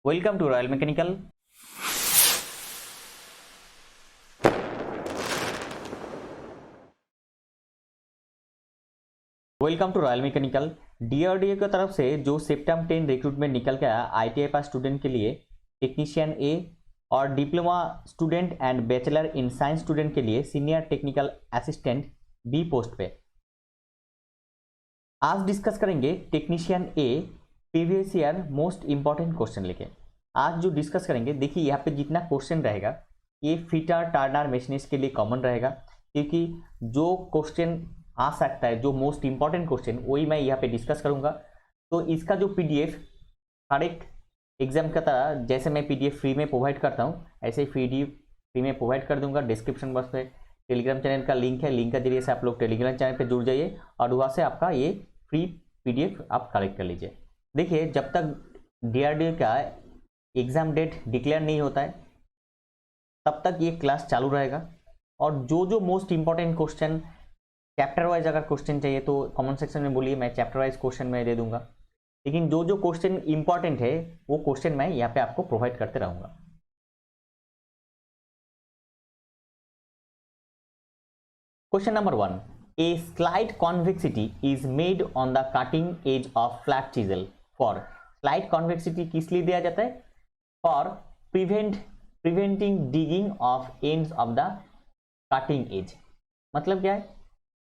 Welcome to royal mechanical. Welcome to royal mechanical. DRDO की तरफ से जो सितंबर 10 रिक्रूटमेंट निकल के आया आईटीआई पास स्टूडेंट के लिए टेक्नीशियन ए और diploma student and bachelor in science student के लिए senior technical assistant B post पे आज डिस्कस करेंगे technician A previous year most important question लेके। आज जो डिस्कस करेंगे, देखिए यहाँ पे जितना क्वेश्चन रहेगा ये फिटर टर्नर मशीनिस्ट के लिए कॉमन रहेगा, क्योंकि जो क्वेश्चन आ सकता है जो मोस्ट इंपॉर्टेंट क्वेश्चन वही मैं यहाँ पे डिस्कस करूँगा। तो इसका जो पीडीएफ हर एक एग्जाम का तरह जैसे मैं पीडीएफ फ्री में प्रोवाइड करता हूँ ऐसे ही पीडीएफ फ्री में प्रोवाइड कर दूंगा। डिस्क्रिप्शन बॉक्स पे टेलीग्राम चैनल का लिंक है, लिंक के जरिए से आप लोग टेलीग्राम चैनल पे जुड़ जाइए और वहाँ से आपका ये फ्री पीडीएफ आप कलेक्ट कर लीजिए। देखिए, जब तक डीआरडीओ का एग्ज़ाम डेट डिक्लेयर नहीं होता है तब तक ये क्लास चालू रहेगा, और जो most important question chapter wise अगर क्वेश्चन चाहिए तो कमेंट सेक्शन में बोलिए, मैं चैप्टर वाइज क्वेश्चन मैं दे दूंगा। लेकिन जो क्वेश्चन इंपॉर्टेंट है वो क्वेश्चन मैं यहाँ पे आपको प्रोवाइड करते रहूंगा। Question number 1, A slide convexity is made on the cutting edge of flat chisel for. Slide convexity किस लिए दिया जाता है? For preventing digging of ends of the cutting edge. मतलब क्या है?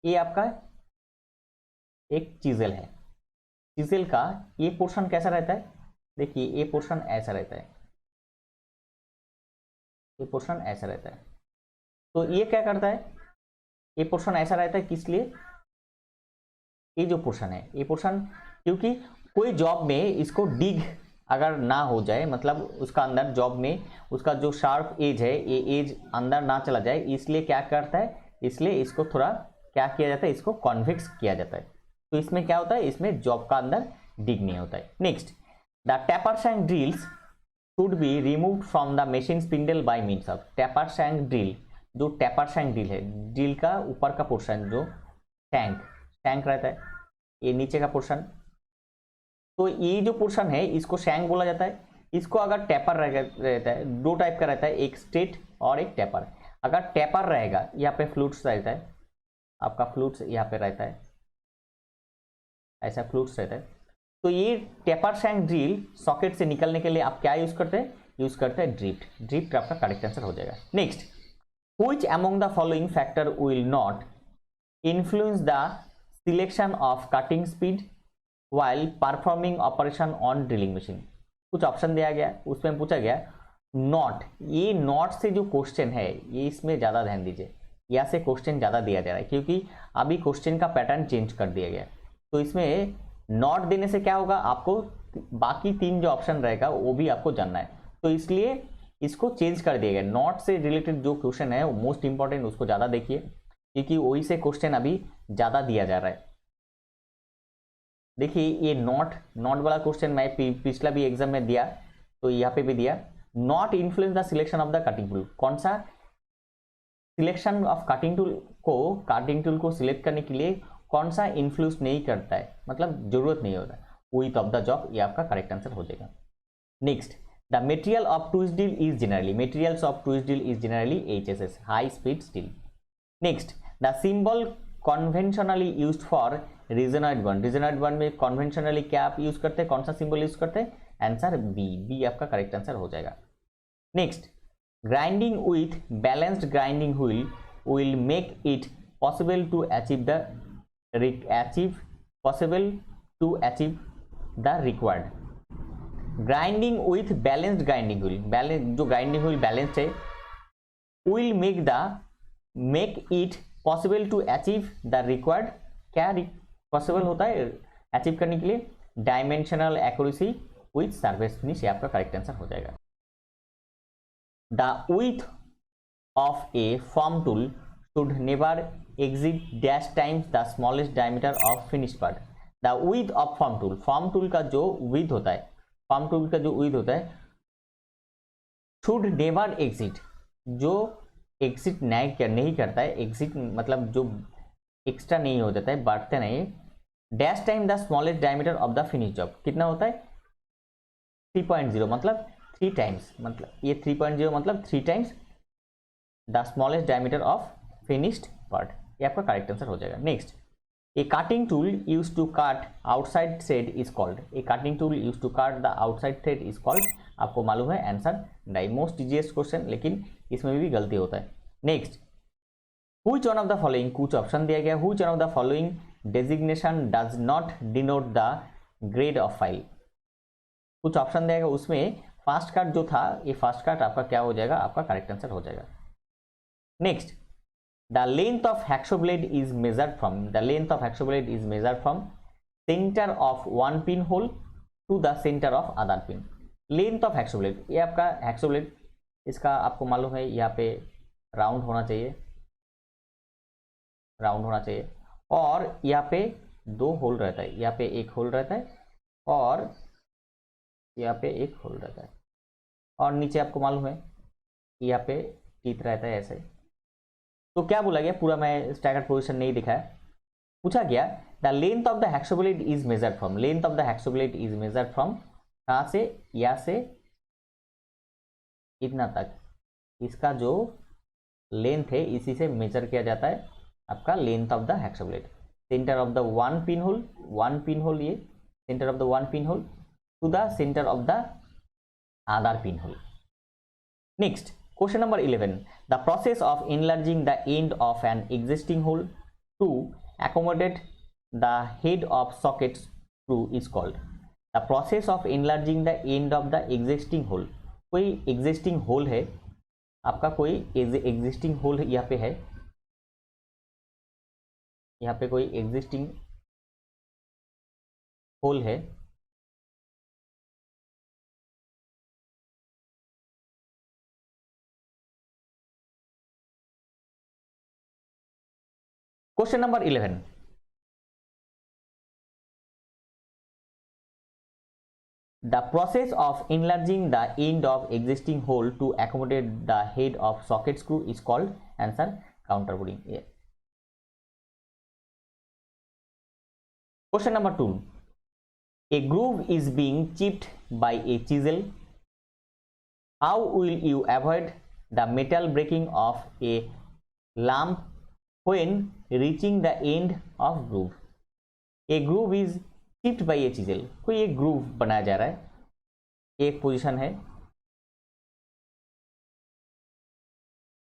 ये आपका एक चिजल है, चिजल का ये पोर्शन कैसा रहता है? देखिए, ये पोर्शन ऐसा रहता है, ये पोर्शन ऐसा रहता है। तो ये क्या करता है? ये पोर्शन ऐसा रहता है किस लिए? ये जो पोर्शन है, ये पोर्शन क्योंकि कोई जॉब में इसको डिग अगर ना हो जाए, मतलब उसका अंदर जॉब में उसका जो शार्प एज है ये एज अंदर ना चला जाए, इसलिए क्या करता है? इसलिए इसको थोड़ा क्या किया जाता है? इसको कॉन्वेक्स किया जाता है। तो इसमें क्या होता है? इसमें जॉब का अंदर डिग नहीं होता है। Next, the taper shank drills should be removed from the machine spindle bye means of. Taper shank drill, जो टेपर शैंक ड्रिल है, ड्रिल का ऊपर का पोर्शन जो शैंक रहता है, ये नीचे का पोर्शन, तो ये जो पोर्शन है इसको शैंक बोला जाता है। इसको अगर टेपर रहता है, दो टाइप का रहता है, एक स्ट्रेट और एक टेपर। अगर टेपर रहेगा, यहाँ पे फ्लूट्स रहता है, आपका फ्लूट्स यहाँ पे रहता है, ऐसा फ्लूट्स रहता है। तो ये टेपर शैंक ड्रिल सॉकेट से निकलने के लिए आप क्या यूज करते हैं? यूज करते हैं ड्रिफ्ट। ड्रिफ्ट आपका करेक्ट आंसर हो जाएगा। Next, which among the following factor will not influence the selection of cutting speed while performing operation on drilling machine. कुछ ऑप्शन दिया गया, उसमें पूछा गया नॉट। ये नॉट से जो क्वेश्चन है ये इसमें ज़्यादा ध्यान दीजिए, यहाँ से क्वेश्चन ज़्यादा दिया जा रहा है क्योंकि अभी क्वेश्चन का पैटर्न चेंज कर दिया गया। तो इसमें नॉट देने से क्या होगा? आपको बाकी तीन जो ऑप्शन रहेगा वो भी आपको जानना है, तो इसलिए इसको चेंज कर दिया गया। नॉट से रिलेटेड जो क्वेश्चन है वो मोस्ट इंपॉर्टेंट, उसको ज़्यादा देखिए क्योंकि वही से क्वेश्चन अभी ज़्यादा दिया जा रहा है। देखिए, ये नॉट वाला क्वेश्चन मैं पिछला भी एग्जाम में दिया, तो यहाँ पे भी दिया। Not influence the selection of the cutting tool. कौन सा सिलेक्शन ऑफ कटिंग टूल को सिलेक्ट करने के लिए कौन सा इन्फ्लुएंस नहीं करता है, मतलब जरूरत नहीं होता। विथ ऑफ द जॉब, ये आपका करेक्ट आंसर हो जाएगा। Next, the material of twist drill is generally, materials of twist drill is generally HSS, high speed steel. Next, the symbol conventionally used for resinoid bond. Resinoid bond में conventionally क्या आप use करते हैं? कौन सा symbol use करते हैं? Answer B आपका करेक्ट आंसर हो जाएगा। Next, grinding with balanced grinding wheel will make it possible to achieve the required. Grinding with balanced grinding wheel, जो ग्राइंडिंग व्हील बैलेंस्ड है, will make it possible to achieve the required. क्या possible होता है achieve करने के लिए? Dimensional accuracy with surface finish, ये आपका करेक्ट आंसर हो जाएगा। The width of a form tool should never exceed dash times the smallest diameter of finish part. The width of form tool का जो विड्थ होता है, फॉर्म टूल का जो विड्थ होता है, शुड नेवर एक्सीड, जो एक्सिट नहीं करता है, एक्सिट मतलब जो एक्स्ट्रा नहीं हो जाता है, बढ़ते नहीं, dash time the smallest diameter of the finish job. कितना होता है? 3.0 मतलब 3 टाइम्स, मतलब ये 3.0 मतलब 3 times the smallest diameter of finished part. ये आपका करेक्ट आंसर हो जाएगा। Next, a cutting tool use to cut outside thread is called. A cutting tool use to cut the outside thread is called. आपको मालूम है answer die. Most easiest question, लेकिन इसमें भी गलती होता है। Next, which one of the following, कुछ ऑप्शन दिया गया, which one of the following designation does not denote the grade of file. कुछ ऑप्शन दिया गया, उसमें फास्ट कट जो था, ये फास्ट कट आपका क्या हो जाएगा, आपका करेक्ट आंसर हो जाएगा। Next, the length of hacksaw blade is measured from, the length of hacksaw blade is measured from center of one pinhole to the center of other pin। length of hacksaw blade, ये आपका hacksaw blade, इसका आपको मालूम है यहाँ पे round होना चाहिए, राउंड होना चाहिए, और यहाँ पे 2 होल रहता है, यहाँ पे 1 होल रहता है और यहाँ पे 1 होल रहता है, और नीचे आपको मालूम है यहाँ पे टीथ रहता है ऐसे। तो क्या बोला गया, पूरा मैं स्टैगर्ड पोजीशन नहीं दिखाया, पूछा गया the length of the hacksaw blade is measured from, length of the hacksaw blade is measured from, कहां से, या से इतना तक, इसका जो लेंथ है इसी से मेजर किया जाता है आपका length of the hacksaw blade. Centre of the one pin hole, ये centre of the one pin hole to the centre of the other pin hole. Next, question number 11, the process of enlarging the end of an existing hole to accommodate the head of socket screw is called। the process of enlarging the end of the existing hole, कोई existing hole है आपका, कोई existing hole यहाँ पे है, यहाँ पे कोई existing hole है, question number 11, the process of enlarging the end of existing hole to accommodate the head of socket screw is called, answer counter boring। question number 2, a groove is being chipped by a chisel, how will you avoid the metal breaking of a lump when reaching the end of groove। a groove is chipped by a chisel, कोई एक groove बनाया जा रहा है, एक position है,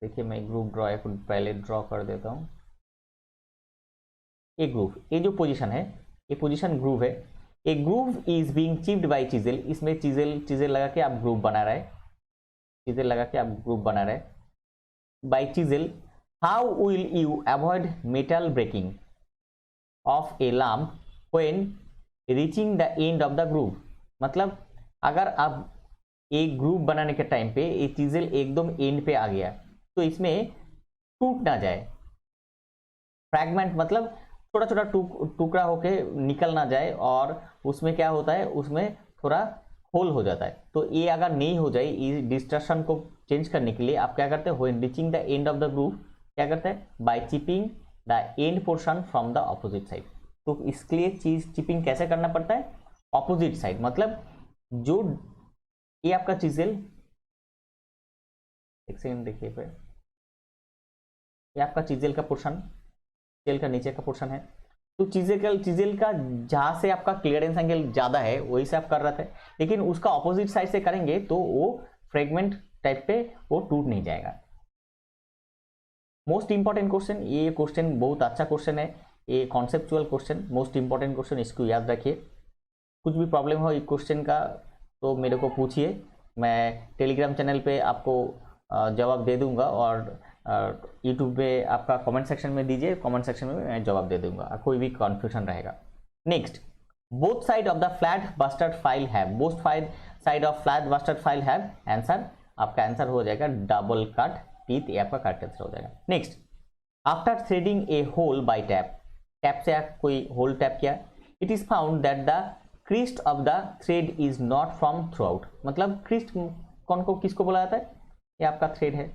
देखिए मैं ग्रूव पहले ड्रॉ कर देता हूं। एक ग्रूव, ये जो पोजीशन है, ये पोजीशन ग्रूव है। A groove is being chipped by chisel, इसमें चिजल लगा के आप ग्रूव बना रहे, चिजल लगा के आप ग्रूव बना रहे by chisel. How will you avoid metal breaking off a lump when reaching the end of the groove, मतलब अगर आप एक ग्रूव बनाने के टाइम पे ये चिजल एकदम एंड पे आ गया तो इसमें टूट ना जाए, फ्रैगमेंट मतलब छोटा छोटा टुकड़ा होके निकल ना जाए, और उसमें क्या होता है, उसमें थोड़ा होल हो जाता है। तो ये अगर नहीं हो जाए, इस डिस्ट्रक्शन को चेंज करने के लिए आप क्या करते हैं, when reaching the end of the groove क्या करते हैं, by chipping the end portion from the opposite side. तो इसके लिए चीज चिपिंग कैसे करना पड़ता है, ऑपोजिट साइड, मतलब जो ये आपका चिजल, एक सेकंड देखिए पे, ये आपका चिजल का पोर्शन, चिजल का नीचे का पोर्शन है, तो चिजल का जहां से आपका क्लियरेंस एंगल ज्यादा है वही से आप कर रहे थे, लेकिन उसका ऑपोजिट साइड से करेंगे तो वो फ्रेगमेंट टाइप पे वो टूट नहीं जाएगा। मोस्ट इंपॉर्टेंट क्वेश्चन, ये क्वेश्चन बहुत अच्छा क्वेश्चन है, ये conceptual question, most important question, इसको याद रखिए। कुछ भी प्रॉब्लम हो इस क्वेश्चन का तो मेरे को पूछिए, मैं टेलीग्राम चैनल पे आपको जवाब दे दूंगा, और यूट्यूब पे आपका कमेंट सेक्शन में दीजिए, कमेंट सेक्शन में मैं जवाब दे दूंगा, कोई भी कन्फ्यूजन रहेगा। Next, both side of the flat bustard file have, both side of flat bustard file have, answer आपका आंसर हो जाएगा डबल कट टीथ, ये आपका करेक्ट आंसर हो जाएगा। Next, after threading a hole by tap, tap से आप कोई होल टैप किया, it is found that the crest of the thread is not from throughout, मतलब क्रिस्ट कौन को किसको बोला जाता है, ये आपका थ्रेड है,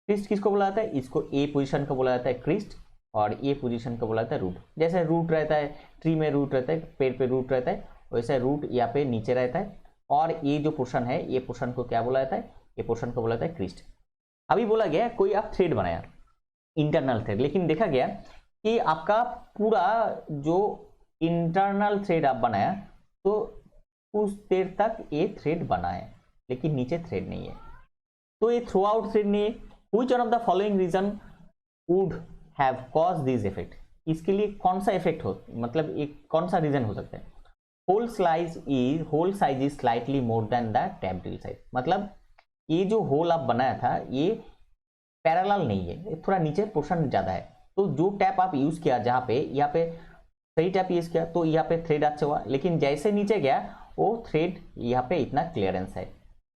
क्रिस्ट किसको बोला जाता है, इसको ए पोजीशन को बोला जाता है क्रिस्ट, और ए पोजीशन को बोला जाता है रूट। जैसे रूट रहता है, ट्री में रूट रहता है, पेड़ पे रूट रहता है, वैसे रूट यहाँ पे नीचे रहता है, और ये जो पोर्शन है ये पोर्शन को क्या बोला जाता है, ये पोर्शन को बोला जाता है क्रिस्ट। अभी बोला गया कोई आप थ्रेड बनाया इंटरनल थ्रेड, लेकिन देखा गया कि आपका पूरा जो इंटरनल थ्रेड आप बनाया तो कुछ देर तक ये थ्रेड बना है लेकिन नीचे थ्रेड नहीं है, तो ये थ्रू आउट थ्रेड नहीं है। Which one of the following reason would have cause this effect, इसके लिए कौन सा इफेक्ट हो, मतलब एक कौन सा रीजन हो सकता है। Hole size is slightly more than the tap drill size, मतलब ये जो होल आप बनाया था ये पैरेलल नहीं है, थोड़ा नीचे पोर्शन ज्यादा है, तो जो टैप आप यूज किया जहाँ पे यहाँ पे सही टैप यूज किया तो यहाँ पे थ्रेड अच्छा हुआ, लेकिन जैसे नीचे गया वो थ्रेड यहाँ पे इतना क्लियरेंस है,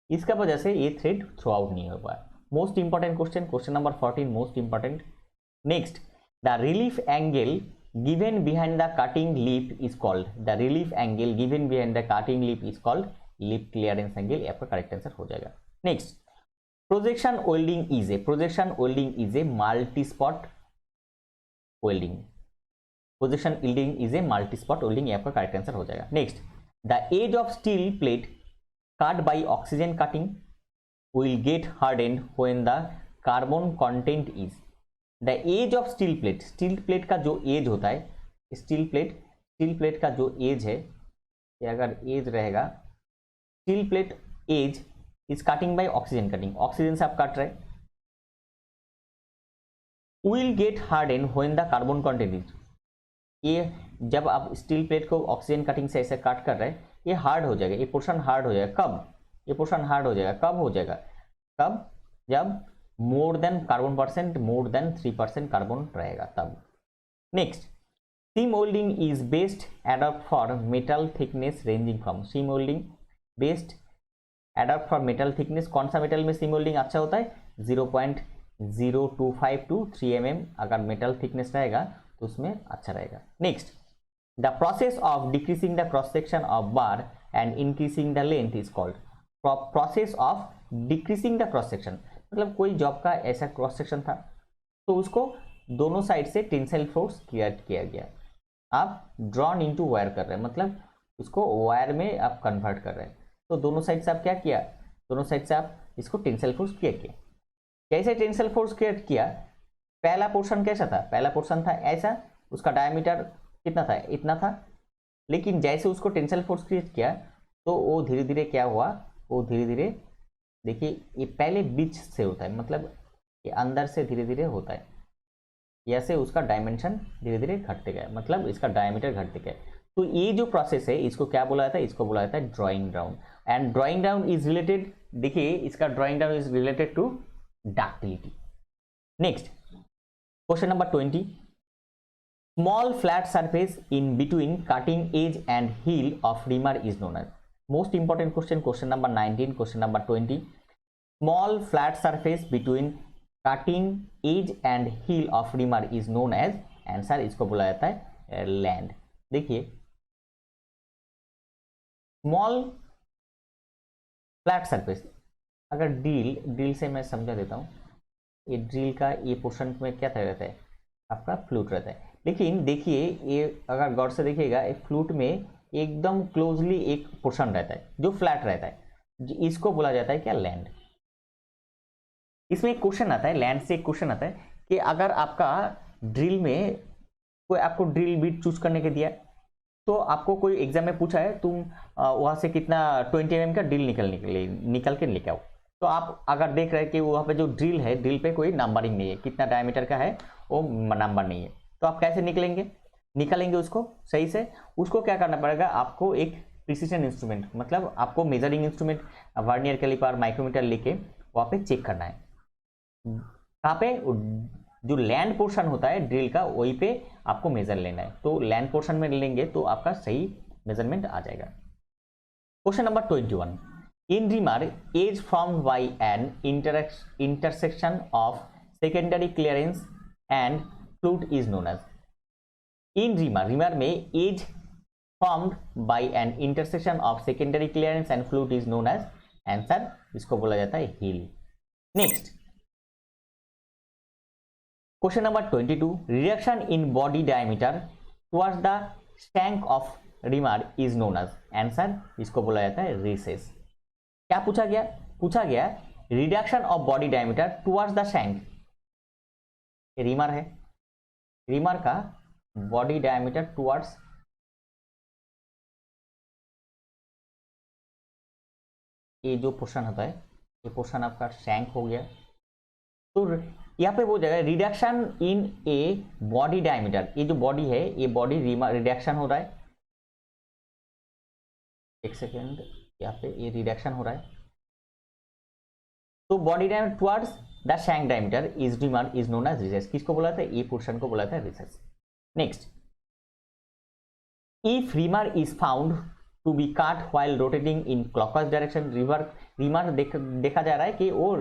इसका वजह से ये थ्रेड थ्रू आउट नहीं हो पाया। Most important question, question number 14 most important. Next, the relief angle given behind the cutting lip is called, the relief angle given behind the cutting lip is called lip clearance angle, आपका correct answer हो जाएगा। Next, projection welding is a, projection welding is a multi spot welding, projection welding is a multi spot welding, ये आपका correct answer हो जाएगा। Next, the edge of steel plate cut by oxygen cutting will get hardened when the carbon content is, the age of steel plate, steel plate का जो as होता है, steel plate का जो एज है, ये अगर एज रहेगा steel plate edge is cutting by oxygen cutting, oxygen से आप काट रहे, will get hardened when the carbon content is, ये जब आप स्टील प्लेट को ऑक्सीजन कटिंग से ऐसे काट कर रहे हैं ये हार्ड हो जाएगा, ये पोर्शन हार्ड हो जाएगा। कब ये पोर्शन हार्ड हो जाएगा, कब हो जाएगा, कब जब more than carbon percent, more than 3% carbon रहेगा तब। Next, seam welding is best adapt for metal thickness ranging from, seam welding best adapt for metal thickness, कौन सा मेटल में सीम वेल्डिंग अच्छा होता है, 0.025 to 3 mm अगर मेटल थिकनेस रहेगा तो उसमें अच्छा रहेगा। Next, the process of decreasing the cross section of bar and increasing the length is called, process of decreasing the cross section, मतलब कोई जॉब का ऐसा क्रॉस सेक्शन था तो उसको दोनों साइड से टेंसाइल फोर्स क्रिएट किया गया, आप ड्रॉन इनटू वायर कर रहे हैं, मतलब उसको वायर में आप कन्वर्ट कर रहे हैं, तो दोनों साइड से आप क्या किया, दोनों साइड से आप इसको टेंसाइल फोर्स क्रिएट किया। कैसे टेंसाइल फोर्स क्रिएट किया, पहला पोर्शन कैसा था, पहला पोर्शन था ऐसा, उसका डायमीटर कितना था, इतना था, लेकिन जैसे उसको टेंसाइल फोर्स क्रिएट किया तो वो धीरे धीरे क्या हुआ, वो धीरे धीरे देखिए ये पहले बीच से होता है, मतलब ये अंदर से धीरे धीरे होता है, ऐसे उसका डायमेंशन धीरे धीरे घटते गया, मतलब इसका डायमीटर घटते गया, तो ये जो प्रोसेस है इसको क्या बोला जाता है, इसको बोला जाता है drawing down, and drawing down is related, देखिए इसका drawing down is related to ductility. Next, question number 20, small flat surface in between cutting edge and heel of reamer is known as, most important question, question number 19, question number 20, small flat surface between cutting edge and heel of reamer is known as, answer इसको बोला जाता है land. देखिए small flat surface, अगर drill से मैं समझा देता हूँ, ये ड्रिल का ये पोर्शन में क्या रहता है, आपका फ्लूट रहता है, लेकिन देखिए ये अगर गौर से देखिएगा एक फ्लूट में एकदम क्लोजली एक पोर्शन रहता है जो फ्लैट रहता है, इसको बोला जाता है क्या, लैंड। इसमें एक क्वेश्चन आता है, लैंड से एक क्वेश्चन आता है कि अगर आपका ड्रिल में कोई आपको ड्रिल बिट चूज करने के दिया, तो आपको कोई एग्जाम में पूछा है तुम वहां से कितना 20 mm का ड्रिल निकल के लेके आओ, तो आप अगर देख रहे हैं कि वहाँ पे जो ड्रिल है, ड्रिल पे कोई नंबरिंग नहीं है, कितना डायमीटर का है वो नंबर नहीं है, तो आप कैसे निकालेंगे उसको सही से, उसको क्या करना पड़ेगा, आपको एक प्रिसिजन इंस्ट्रूमेंट, मतलब आपको measuring instrument vernier caliper micrometer लेके वहाँ पे चेक करना है, कहाँ पे जो लैंड पोर्शन होता है ड्रिल का वही पे आपको मेजर लेना है, तो लैंड पोर्शन में लेंगे तो आपका सही मेजरमेंट आ जाएगा। Question number 21, in reamer edge formed by an intersection of secondary clearance and flute is known as, in reamer में edge formed by an intersection of secondary clearance and flute is known as, answer इसको बोला जाता है heel. Next, question number 22, reduction in body diameter towards the shank of reamer is known as, answer इसको बोला जाता है recess. क्या पूछा गया? पूछा गया reduction of body diameter towards the shank. Reamer है, रिमार का बॉडी डायमीटर टुवर्ड्स ये जो पोर्शन होता है, ये पोर्शन आपका शैंक हो गया। तो यहाँ पे वो जगह reduction in a body diameter, ये जो बॉडी है ये बॉडी रिडक्शन हो रहा है। एक सेकेंड, यहाँ पे ये रिडक्शन हो रहा है। तो body diameter towards the shank diameter is reamer is known as recess. किसको बोला था? ये पोर्शन को बोला था recess. Next, if reamer is found to be cut while rotating in clockwise direction, reamer देखा जा रहा है कि वो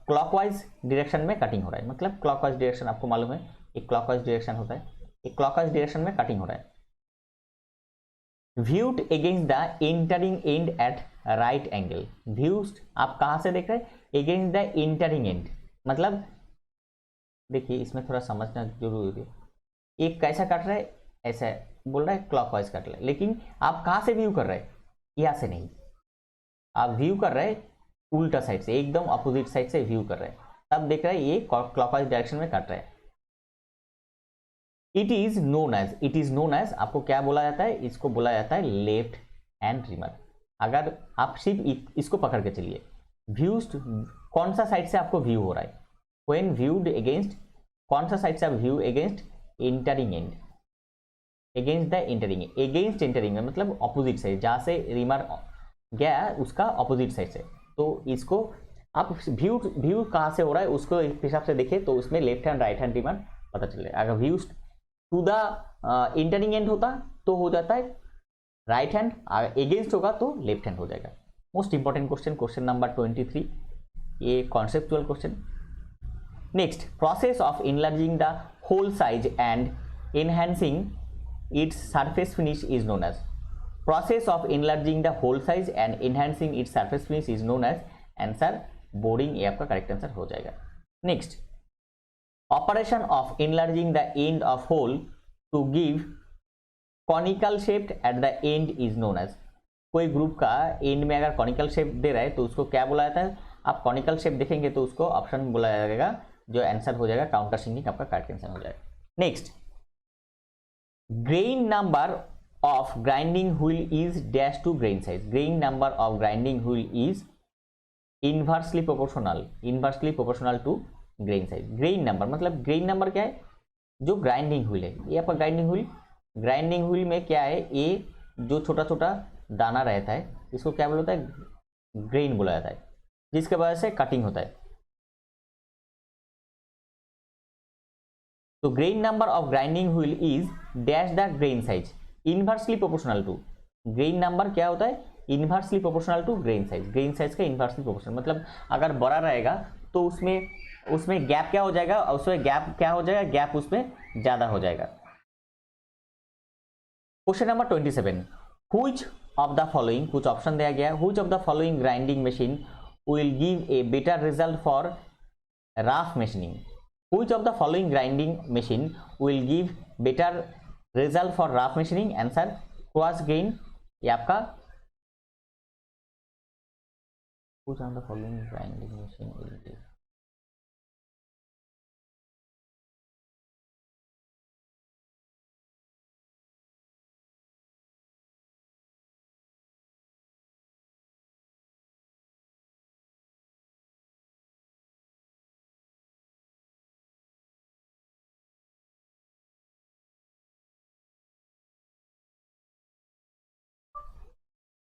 क्लॉकवाइज डायरेक्शन में कटिंग हो रहा है। मतलब क्लॉकवाइज डायरेक्शन आपको मालूम है, एक क्लॉकवाइज डायरेक्शन होता है, एक क्लॉकवाइज डायरेक्शन में कटिंग हो रहा है। Viewed against the entering end at right angle. Views आप कहां से देख रहे हैं? अगेंस्ट द एंटरिंग एंड, मतलब देखिए इसमें थोड़ा समझना जरूरी है। एक कैसा काट रहा है? ऐसा बोल रहा है क्लॉकवाइज काट रहा है, लेकिन आप कहां से व्यू कर रहे हैं? यहां से नहीं, आप व्यू कर रहे हैं उल्टा साइड से, एकदम अपोजिट साइड से व्यू कर रहे हैं, तब देख रहे हैं ये क्लॉकवाइज डायरेक्शन में काट रहा है। It is known as, it is known as आपको क्या बोला जाता है? इसको बोला जाता है लेफ्ट हैंड रिमर। अगर आप सिर्फ इसको पकड़ के चलिए, व्यूज कौन सा साइड से आपको व्यू हो रहा है? व्हेन व्यूड अगेंस्ट, कौन सा साइड से आप view? Against entering and, against the entering, against entering में मतलब ऑपोजिट साइड, जहां से रिमर गया उसका ऑपोजिट साइड से। तो इसको आप व्यू कहां से हो रहा है उसको इस हिसाब से देखें, तो उसमें left hand right hand reamer पता चलेगा। अगर view to the entering end होता तो हो जाता है राइट हैंड, अगेंस्ट होगा तो लेफ्ट हैंड हो जाएगा। Most important question, question number 23, ये conceptual question. Next, process of enlarging the hole size and enhancing its surface finish is known as. Process of enlarging the hole size and enhancing its surface finish is known as, answer boring, ये आपका correct answer हो जाएगा। Next, operation of enlarging the end of hole to give conical shape at the end is known as. कोई group का and में अगर conical shape दे रहा है तो उसको क्या बोला जाता है? आप कॉनिकल शेप देखेंगे तो उसको ऑप्शन बोला जाएगा, जो आंसर हो जाएगा काउंटर सिंकिंग, आपका करेक्ट आंसर हो जाएगा। Next, grain number of grinding wheel is dash to grain size. Grain number of grinding wheel is inversely proportional to grain size. Grain number मतलब grain number क्या है? जो grinding wheel है, ये आपका grinding wheel में क्या है? ये जो छोटा छोटा दाना रहता है इसको क्या बोला जाता है? ग्रेन बोला जाता है, जिसके वजह से कटिंग होता है। तो grain number of grinding wheel is dash the grain size inversely proportional to. Grain number क्या होता है? Inversely proportional to grain size. Grain size का इनवर्सली प्रोपोर्शनल मतलब अगर बड़ा रहेगा तो उसमें गैप क्या हो जाएगा? उसमें गैप क्या हो जाएगा? गैप उसमें ज्यादा हो जाएगा। Question number 27, which of the following, कुछ ऑप्शन दिया गया, which of the following grinding machine will give a better result for rough machining. Which of the following grinding machine will give better result for rough machining, answer cross grain, ये आपका which of the following grinding machine will give.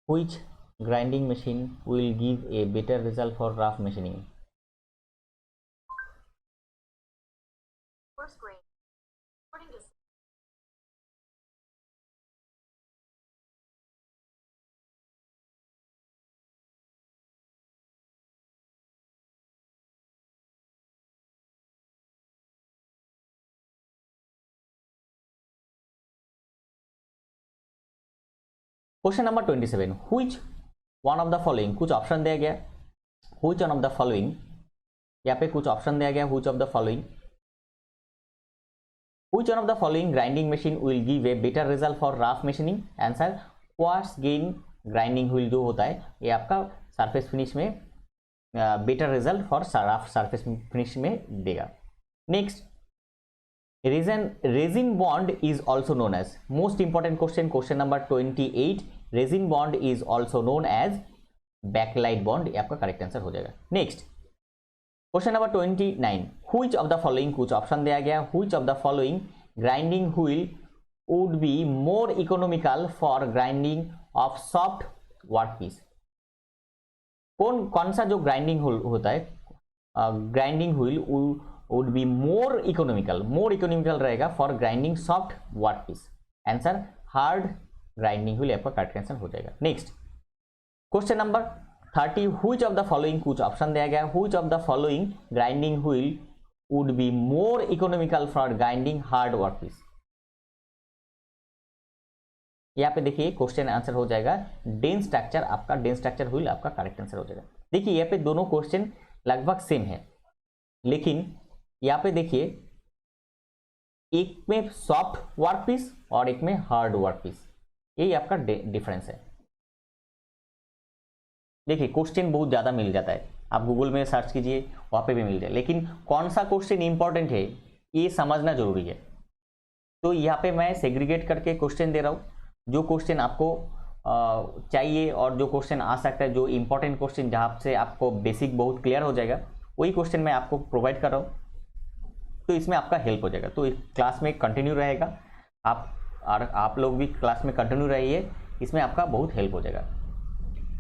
Which grinding machine will give a better result for rough machining? Coarse grain. According to question number 27, which one of the following, कुछ option दिया गया, which one of the following, यहाँ पे कुछ option दिया गया, which of the following Which one of the following grinding machine will give a better result for rough machining? Answer quartz gain grinding wheel जो होता है ये आपका सरफेस फिनिश में better result for rough surface finish में देगा. Next, resin bond is also known as, most important question number 28, resin bond is also known as backlight bond. ये आपका करेक्ट आंसर हो जाएगा. Next question number 29, which of the following, कुछ option दिया गया, which of the following grinding wheel would be more economical for grinding of soft workpiece? कौन सा जो ग्राइंडिंग होता है grinding wheel would be more economical रहेगा for grinding soft work piece? Answer hard grinding wheel आपका correct answer हो जाएगा. Next question number 30, which of the following, कुछ ऑप्शन दिया गया, which of the following grinding wheel would be more economical for grinding hard work piece? यहाँ पे देखिए question answer हो जाएगा डेंस स्ट्रक्चर, आपका डेंस स्ट्रक्चर व्हील आपका करेक्ट आंसर हो जाएगा. देखिए यहाँ पे दोनों क्वेश्चन लगभग सेम है, लेकिन यहाँ पे देखिए एक में सॉफ्ट वर्क पीस और एक में हार्ड वर्क पीस, यही आपका डिफरेंस है. देखिए क्वेश्चन बहुत ज़्यादा मिल जाता है, आप गूगल में सर्च कीजिए वहाँ पे भी मिल जाए, लेकिन कौन सा क्वेश्चन इंपॉर्टेंट है ये समझना जरूरी है. तो यहाँ पे मैं सेग्रीगेट करके क्वेश्चन दे रहा हूँ, जो क्वेश्चन आपको चाहिए और जो क्वेश्चन आ सकता है, जो इंपॉर्टेंट क्वेश्चन जहाँ से आपको बेसिक बहुत क्लियर हो जाएगा, वही क्वेश्चन मैं आपको प्रोवाइड कर रहा हूँ. तो इसमें आपका हेल्प हो जाएगा. तो इस क्लास में कंटिन्यू रहेगा, आप लोग भी क्लास में कंटिन्यू रहिए, इसमें आपका बहुत हेल्प हो जाएगा.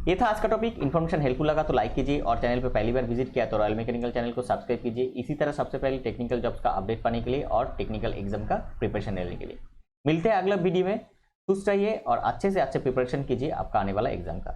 ये था आज का टॉपिक. इन्फॉर्मेशन हेल्पफुल लगा तो लाइक कीजिए, और चैनल पे पहली बार विजिट किया तो रॉयल मैकेनिकल चैनल को सब्सक्राइब कीजिए. इसी तरह सबसे पहले टेक्निकल जॉब्स का अपडेट पाने के लिए और टेक्निकल एग्जाम का प्रिपरेशन लेने के लिए. मिलते हैं अगले वीडियो में. खुश रहिए और अच्छे से अच्छे प्रिपरेशन कीजिए आपका आने वाला एग्जाम का.